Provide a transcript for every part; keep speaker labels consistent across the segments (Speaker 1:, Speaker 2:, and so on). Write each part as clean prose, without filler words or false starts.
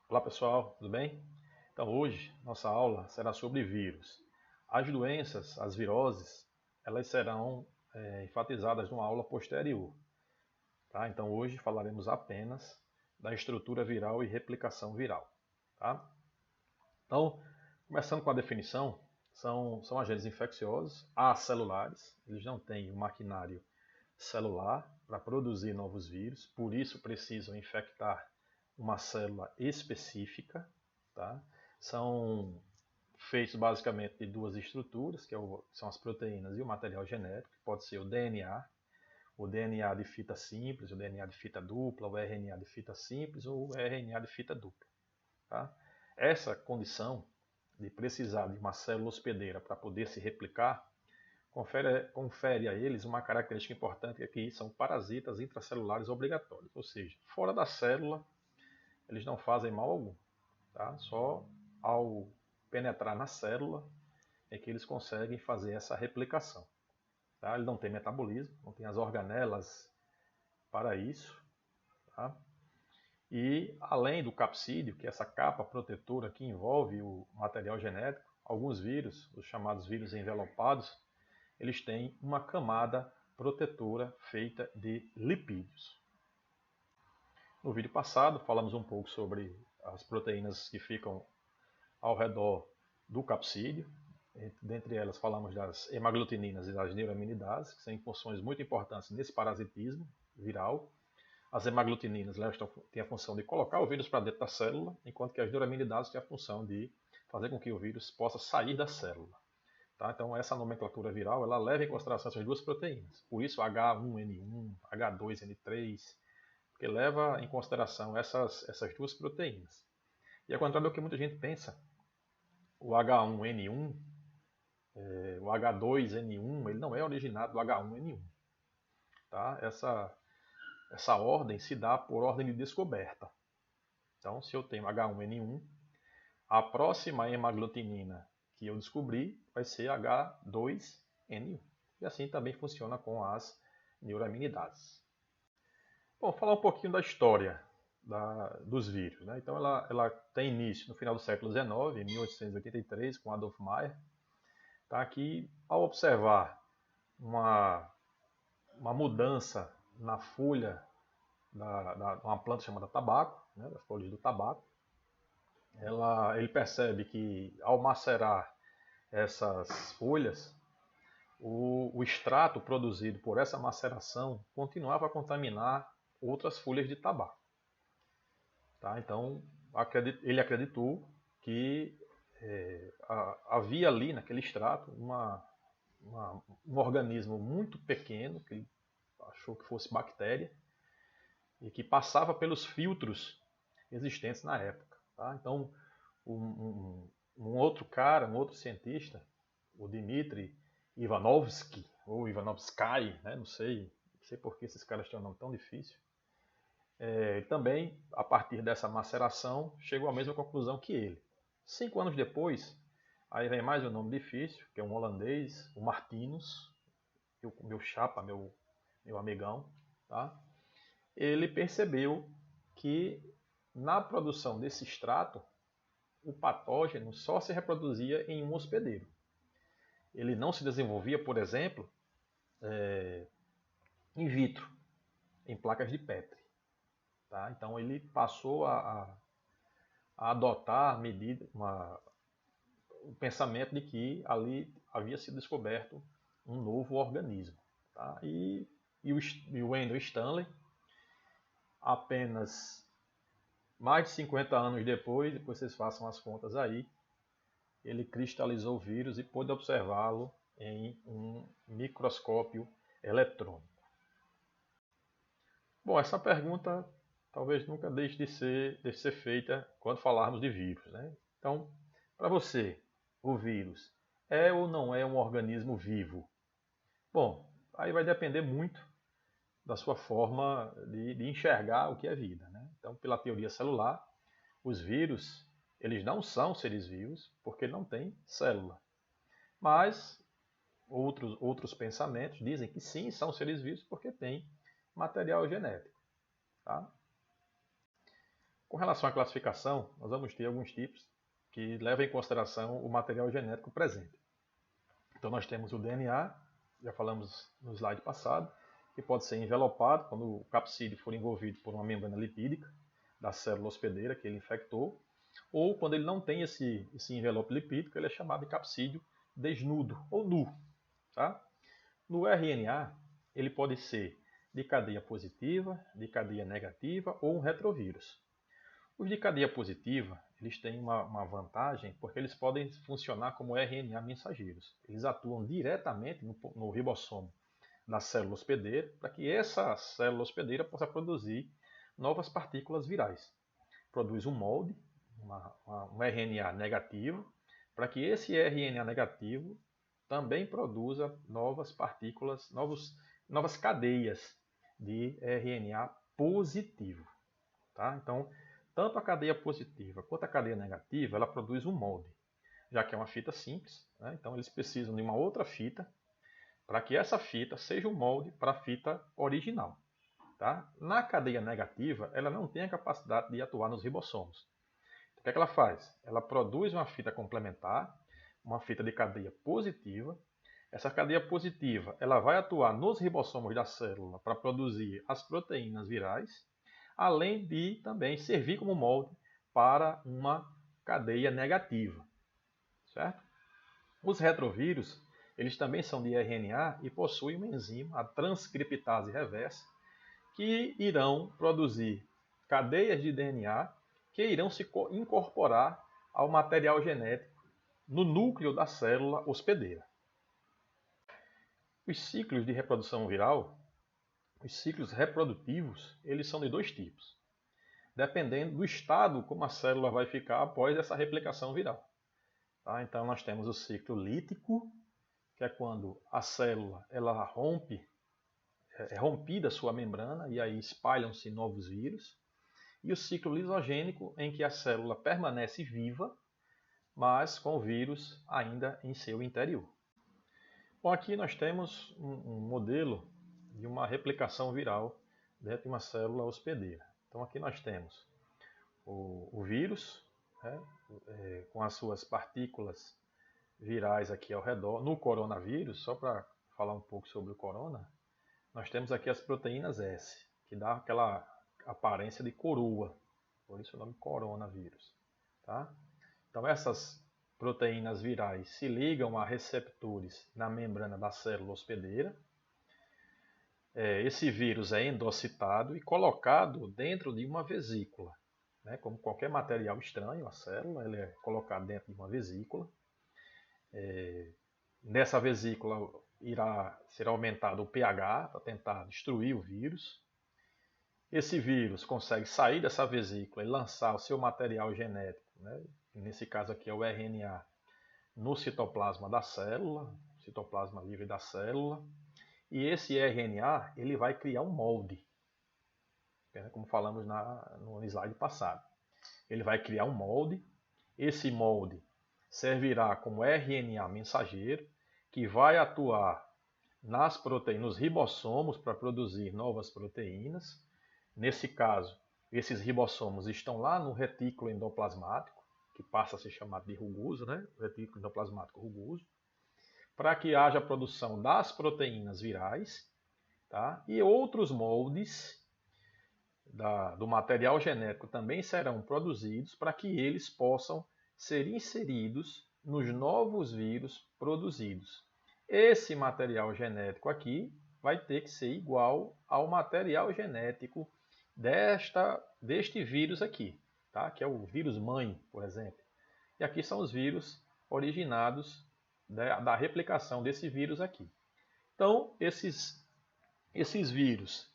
Speaker 1: Olá pessoal, tudo bem? Então hoje nossa aula será sobre vírus. As doenças, as viroses, elas serão enfatizadas numa aula posterior. Tá? Então hoje falaremos apenas da estrutura viral e replicação viral. Tá? Então, começando com a definição, são agentes infecciosos acelulares, eles não têm um maquinário celular para produzir novos vírus, por isso precisam infectar uma célula específica. Tá? São feitos basicamente de duas estruturas, são as proteínas e o material genético, que pode ser o DNA de fita simples, o DNA de fita dupla, o RNA de fita simples ou o RNA de fita dupla. Tá? Essa condição de precisar de uma célula hospedeira para poder se replicar confere a eles uma característica importante, que são parasitas intracelulares obrigatórios, ou seja, fora da célula eles não fazem mal algum. Tá? Só ao penetrar na célula é que eles conseguem fazer essa replicação. Tá? Ele não tem metabolismo, não tem as organelas para isso. Tá? E além do capsídeo, que é essa capa protetora que envolve o material genético, alguns vírus, os chamados vírus envelopados, eles têm uma camada protetora feita de lipídios. No vídeo passado falamos um pouco sobre as proteínas que ficam ao redor do capsídeo. Dentre elas falamos das hemaglutininas e das neuraminidase, que têm funções muito importantes nesse parasitismo viral. As hemaglutininas têm a função de colocar o vírus para dentro da célula, enquanto que as neuraminidase têm a função de fazer com que o vírus possa sair da célula. Tá? Então essa nomenclatura viral ela leva em consideração essas duas proteínas. Por isso H1N1, H2N3, porque leva em consideração essas duas proteínas. E ao contrário do que muita gente pensa, o H1N1, o H2N1, ele não é originado do H1N1. Tá? Essa ordem se dá por ordem de descoberta. Então, se eu tenho H1N1, a próxima hemaglutinina que eu descobri vai ser H2N1. E assim também funciona com as neuraminidases. Bom, falar um pouquinho da história dos vírus. Né? Então, ela tem início no final do século XIX, em 1883, com Adolf Meyer, tá? Que, ao observar uma mudança na folha de uma planta chamada tabaco, né, das folhas do tabaco, ele percebe que, ao macerar essas folhas, o extrato produzido por essa maceração continuava a contaminar outras folhas de tabaco. Tá? Então, ele acreditou que havia ali, naquele extrato, um organismo muito pequeno, que ele achou que fosse bactéria, e que passava pelos filtros existentes na época. Tá? Então, um outro cientista, o Dmitry Ivanovsky, ou Ivanovsky, né? não sei por que esses caras têm um nome tão difícil, também, a partir dessa maceração, chegou à mesma conclusão que ele. 5 anos depois, aí vem mais um nome difícil, que é um holandês, o Martinus, meu chapa, meu amigão, tá? Ele percebeu que na produção desse extrato, o patógeno só se reproduzia em um hospedeiro. Ele não se desenvolvia, por exemplo, in vitro, em placas de Petri. Tá? Então ele passou a adotar o pensamento de que ali havia sido descoberto um novo organismo. Tá? E o Wendell Stanley, apenas mais de 50 anos depois vocês façam as contas aí, ele cristalizou o vírus e pôde observá-lo em um microscópio eletrônico. Bom, essa pergunta talvez nunca deixe de ser feita quando falarmos de vírus. Né? Então, para você, o vírus é ou não é um organismo vivo? Bom, aí vai depender muito da sua forma de enxergar o que é vida. Né? Então, pela teoria celular, os vírus eles não são seres vivos porque não têm célula. Mas outros pensamentos dizem que sim, são seres vivos porque têm material genético. Tá? Com relação à classificação, nós vamos ter alguns tipos que levam em consideração o material genético presente. Então nós temos o DNA, já falamos no slide passado, que pode ser envelopado quando o capsídeo for envolvido por uma membrana lipídica da célula hospedeira que ele infectou, ou quando ele não tem esse envelope lipídico, ele é chamado de capsídeo desnudo ou nu. Tá? No RNA, ele pode ser de cadeia positiva, de cadeia negativa ou um retrovírus. Os de cadeia positiva, eles têm uma vantagem porque eles podem funcionar como RNA mensageiros. Eles atuam diretamente no ribossomo da célula hospedeira para que essa célula hospedeira possa produzir novas partículas virais. Produz um molde, um RNA negativo, para que esse RNA negativo também produza novas partículas, novas cadeias de RNA positivo. Tá? Então, tanto a cadeia positiva quanto a cadeia negativa, ela produz um molde, já que é uma fita simples, né? Então eles precisam de uma outra fita para que essa fita seja um molde para a fita original. Tá? Na cadeia negativa, ela não tem a capacidade de atuar nos ribossomos. O que é que ela faz? Ela produz uma fita complementar, uma fita de cadeia positiva. Essa cadeia positiva ela vai atuar nos ribossomos da célula para produzir as proteínas virais, além de também servir como molde para uma cadeia negativa. Certo? Os retrovírus, eles também são de RNA e possuem uma enzima, a transcriptase reversa, que irão produzir cadeias de DNA que irão se incorporar ao material genético no núcleo da célula hospedeira. Os ciclos de reprodução viral, os ciclos reprodutivos, eles são de dois tipos, dependendo do estado como a célula vai ficar após essa replicação viral. Tá? Então nós temos o ciclo lítico, que é quando a célula ela é rompida a sua membrana e aí espalham-se novos vírus. E o ciclo lisogênico, em que a célula permanece viva, mas com o vírus ainda em seu interior. Bom, aqui nós temos um modelo de uma replicação viral dentro de uma célula hospedeira. Então aqui nós temos o vírus, né, com as suas partículas virais aqui ao redor. No coronavírus, só para falar um pouco sobre o corona, nós temos aqui as proteínas S, que dá aquela aparência de coroa, por isso o nome coronavírus. Tá? Então essas proteínas virais se ligam a receptores na membrana da célula hospedeira. Esse vírus é endocitado e colocado dentro de uma vesícula. Né? Como qualquer material estranho, a célula ele é colocado dentro de uma vesícula. Nessa vesícula irá ser aumentado o pH para tentar destruir o vírus. Esse vírus consegue sair dessa vesícula e lançar o seu material genético, né? Nesse caso aqui é o RNA, no citoplasma da célula, citoplasma livre da célula. E esse RNA ele vai criar um molde, como falamos no slide passado. Ele vai criar um molde, esse molde servirá como RNA mensageiro, que vai atuar nas proteínas, nos ribossomos para produzir novas proteínas. Nesse caso, esses ribossomos estão lá no retículo endoplasmático, que passa a ser chamado de rugoso, né? O retículo endoplasmático rugoso, para que haja a produção das proteínas virais, tá? E outros moldes do material genético também serão produzidos para que eles possam ser inseridos nos novos vírus produzidos. Esse material genético aqui vai ter que ser igual ao material genético deste vírus aqui, tá? Que é o vírus mãe, por exemplo. E aqui são os vírus originados da replicação desse vírus aqui. Então, esses vírus,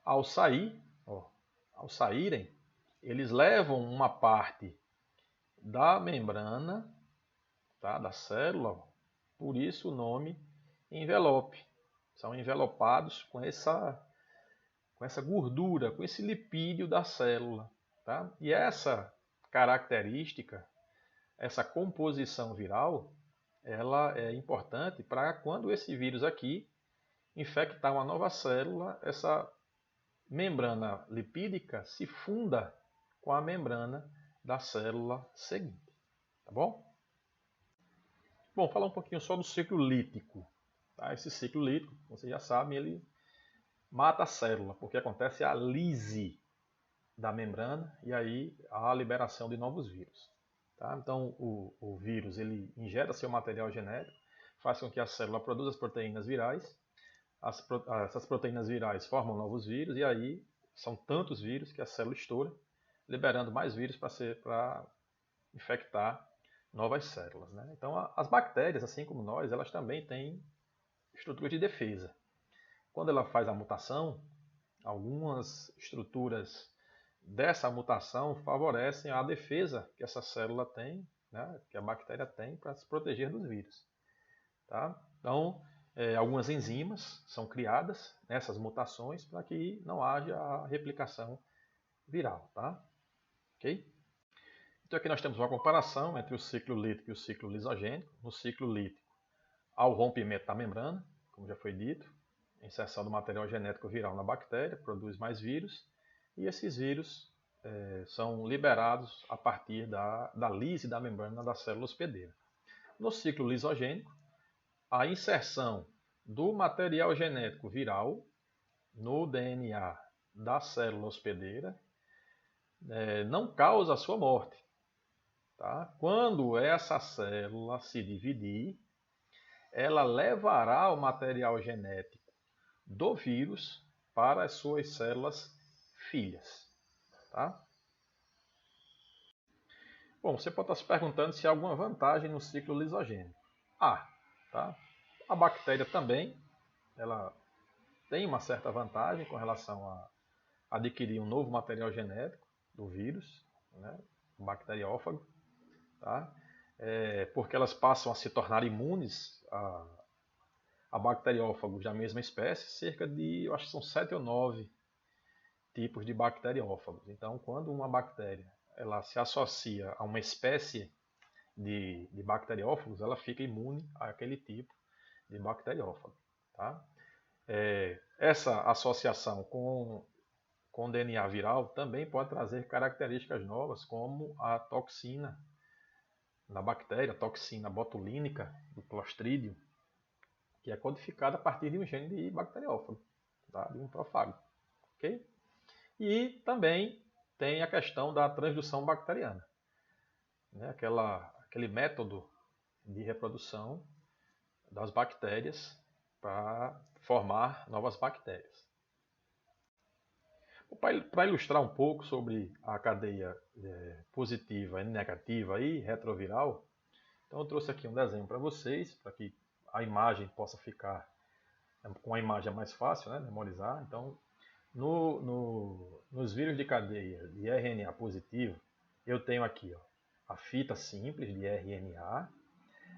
Speaker 1: ao saírem, eles levam uma parte da membrana, tá, da célula, por isso o nome envelope. São envelopados com essa gordura, com esse lipídio da célula. Tá? E essa característica, essa composição viral, ela é importante para quando esse vírus aqui infectar uma nova célula, essa membrana lipídica se funda com a membrana da célula seguinte. Tá bom? Bom, falar um pouquinho só do ciclo lítico. Tá? Esse ciclo lítico, vocês já sabem, ele mata a célula, porque acontece a lise da membrana e aí a liberação de novos vírus. Tá? Então, o vírus ele injeta seu material genético, faz com que a célula produza as proteínas virais, essas proteínas virais formam novos vírus e aí são tantos vírus que a célula estoura, liberando mais vírus para infectar novas células. Né? Então, as bactérias, assim como nós, elas também têm estrutura de defesa. Quando ela faz a mutação, algumas estruturas dessa mutação favorecem a defesa que essa célula tem, né, que a bactéria tem para se proteger dos vírus. Tá? Então, algumas enzimas são criadas nessas mutações para que não haja a replicação viral. Tá? Okay? Então aqui nós temos uma comparação entre o ciclo lítico e o ciclo lisogênico. No ciclo lítico, há o rompimento da membrana, como já foi dito, inserção do material genético viral na bactéria, produz mais vírus, e esses vírus são liberados a partir da lise da membrana da célula hospedeira. No ciclo lisogênico, a inserção do material genético viral no DNA da célula hospedeira não causa a sua morte. Tá? Quando essa célula se dividir, ela levará o material genético do vírus para as suas células filhas. Tá? Bom, você pode estar se perguntando se há alguma vantagem no ciclo lisogênico. Tá? A bactéria também, ela tem uma certa vantagem com relação a adquirir um novo material genético do vírus, né? O bacteriófago. Tá? Porque elas passam a se tornar imunes a bacteriófagos da mesma espécie, cerca de, eu acho que são 7 ou 9 tipos de bacteriófagos. Então, quando uma bactéria ela se associa a uma espécie de bacteriófagos, ela fica imune àquele tipo de bacteriófago. Tá? Essa associação com DNA viral também pode trazer características novas, como a toxina na bactéria, a toxina botulínica do Clostridium, que é codificada a partir de um gene de bacteriófago, tá? De um prófago. Okay? E também tem a questão da transdução bacteriana, né? Aquele método de reprodução das bactérias para formar novas bactérias. Para ilustrar um pouco sobre a cadeia positiva e negativa e retroviral, então eu trouxe aqui um desenho para vocês, para que a imagem possa ficar com a imagem é mais fácil, né, memorizar. Então, nos vírus de cadeia de RNA positivo, eu tenho aqui a fita simples de RNA,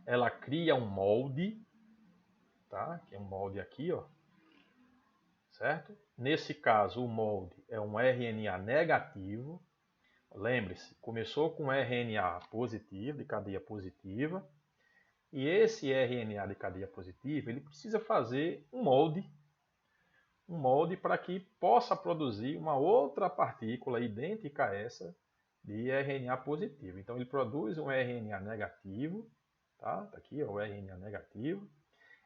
Speaker 1: ela cria um molde, tá? Que é um molde aqui, certo? Nesse caso, o molde é um RNA negativo. Lembre-se, começou com RNA positivo, de cadeia positiva, e esse RNA de cadeia positiva, ele precisa fazer um molde para que possa produzir uma outra partícula idêntica a essa de RNA positivo. Então ele produz um RNA negativo, tá? Tá aqui o RNA negativo.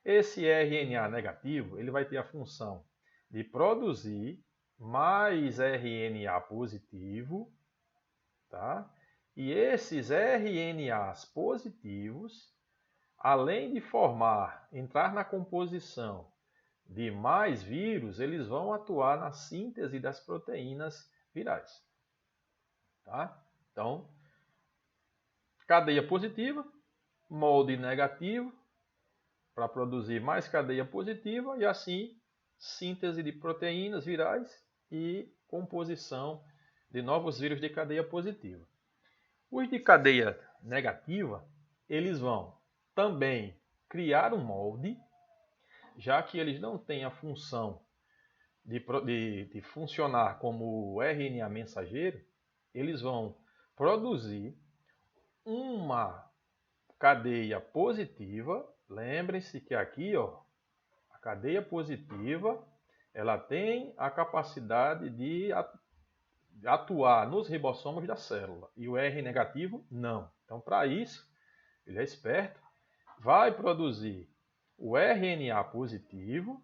Speaker 1: Esse RNA negativo, ele vai ter a função de produzir mais RNA positivo, tá? E esses RNAs positivos, além de entrar na composição de mais vírus, eles vão atuar na síntese das proteínas virais. Tá? Então, cadeia positiva, molde negativo, para produzir mais cadeia positiva e assim síntese de proteínas virais e composição de novos vírus de cadeia positiva. Os de cadeia negativa, eles vão também criar um molde, já que eles não têm a função de funcionar como RNA mensageiro, eles vão produzir uma cadeia positiva. Lembrem-se que aqui, a cadeia positiva, ela tem a capacidade de atuar nos ribossomos da célula e o R negativo não. Então, para isso, ele é esperto, vai produzir o RNA positivo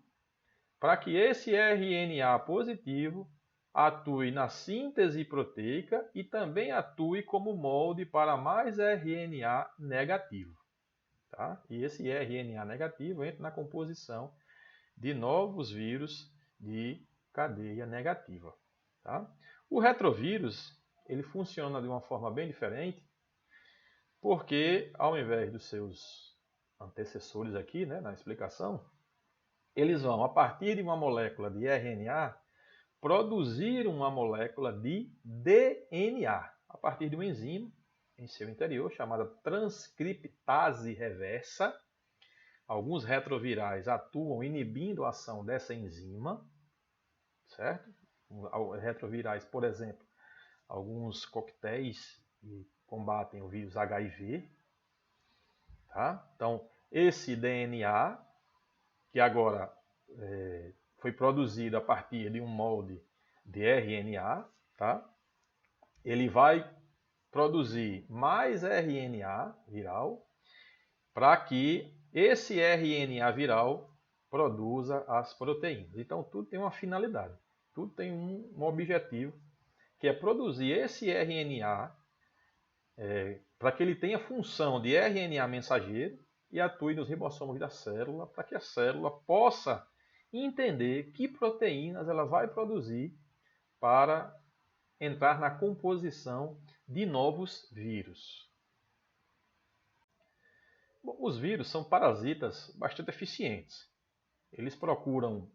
Speaker 1: para que esse RNA positivo atue na síntese proteica e também atue como molde para mais RNA negativo. Tá? E esse RNA negativo entra na composição de novos vírus de cadeia negativa. Tá? O retrovírus ele funciona de uma forma bem diferente, porque ao invés dos seus antecessores aqui, né, na explicação, eles vão, a partir de uma molécula de RNA, produzir uma molécula de DNA, a partir de uma enzima em seu interior, chamada transcriptase reversa. Alguns retrovirais atuam inibindo a ação dessa enzima, certo? Retrovirais, por exemplo, alguns coquetéis que combatem o vírus HIV. Tá? Então, esse DNA, que agora foi produzido a partir de um molde de RNA, tá? Ele vai produzir mais RNA viral para que esse RNA viral produza as proteínas. Então, tudo tem uma finalidade, tudo tem um objetivo, que é produzir esse RNA para que ele tenha função de RNA mensageiro e atue nos ribossomos da célula, para que a célula possa entender que proteínas ela vai produzir para entrar na composição de novos vírus. Bom, os vírus são parasitas bastante eficientes. Eles procuram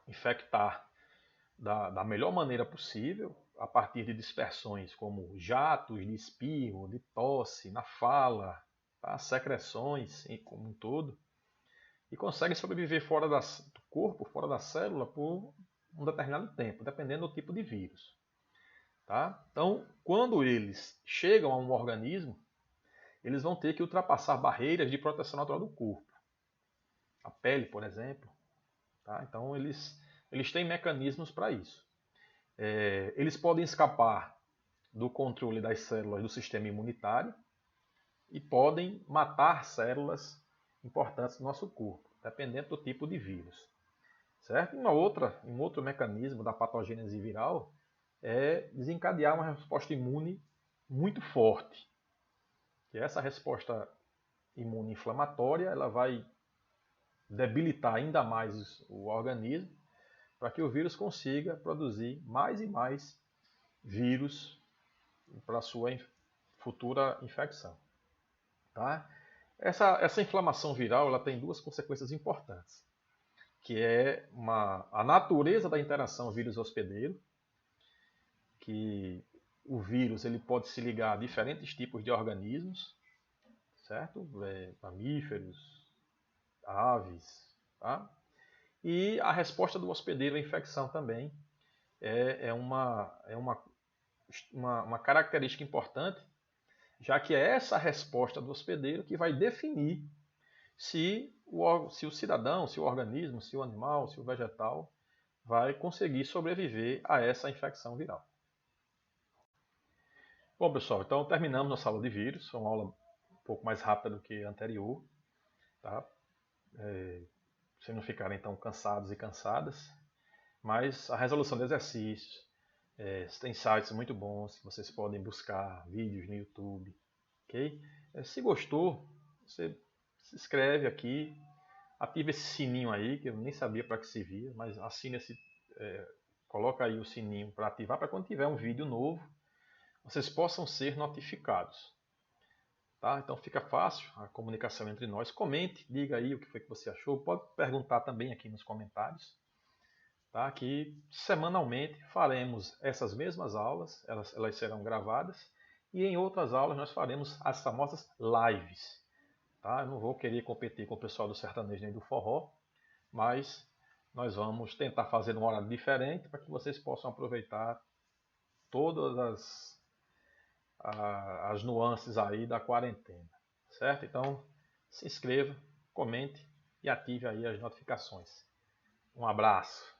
Speaker 1: infectar da melhor maneira possível, a partir de dispersões como jatos de espirro, de tosse, na fala, tá? Secreções como um todo, e conseguem sobreviver fora do corpo, fora da célula, por um determinado tempo, dependendo do tipo de vírus. Tá? Então, quando eles chegam a um organismo, eles vão ter que ultrapassar barreiras de proteção natural do corpo. A pele, por exemplo. Tá? Então, eles têm mecanismos para isso. Eles podem escapar do controle das células do sistema imunitário e podem matar células importantes do nosso corpo, dependendo do tipo de vírus. Certo? Um outro mecanismo da patogênese viral é desencadear uma resposta imune muito forte. Que essa resposta imune inflamatória ela vai debilitar ainda mais o organismo para que o vírus consiga produzir mais e mais vírus para a sua futura infecção. Tá? Essa inflamação viral ela tem duas consequências importantes, que é a natureza da interação vírus-hospedeiro, que o vírus ele pode se ligar a diferentes tipos de organismos, certo? Mamíferos, aves, tá? E a resposta do hospedeiro à infecção também é uma característica importante, já que é essa resposta do hospedeiro que vai definir se o cidadão, se o organismo, se o animal, se o vegetal vai conseguir sobreviver a essa infecção viral. Bom, pessoal, então terminamos nossa aula de vírus. Foi uma aula um pouco mais rápida do que a anterior. Tá? Vocês não ficarem tão cansados e cansadas. Mas a resolução de exercícios, tem sites muito bons que vocês podem buscar, vídeos no YouTube. Okay? Se gostou, você se inscreve aqui, ativa esse sininho aí, que eu nem sabia para que servia, mas coloca aí o sininho para ativar, para quando tiver um vídeo novo, vocês possam ser notificados. Tá? Então fica fácil a comunicação entre nós. Comente, diga aí o que foi que você achou. Pode perguntar também aqui nos comentários. Tá? Que semanalmente faremos essas mesmas aulas, elas serão gravadas. E em outras aulas nós faremos as famosas lives. Tá? Eu não vou querer competir com o pessoal do sertanejo nem do forró, mas nós vamos tentar fazer um horário diferente para que vocês possam aproveitar todas as nuances aí da quarentena, certo? Então, se inscreva, comente e ative aí as notificações. Um abraço.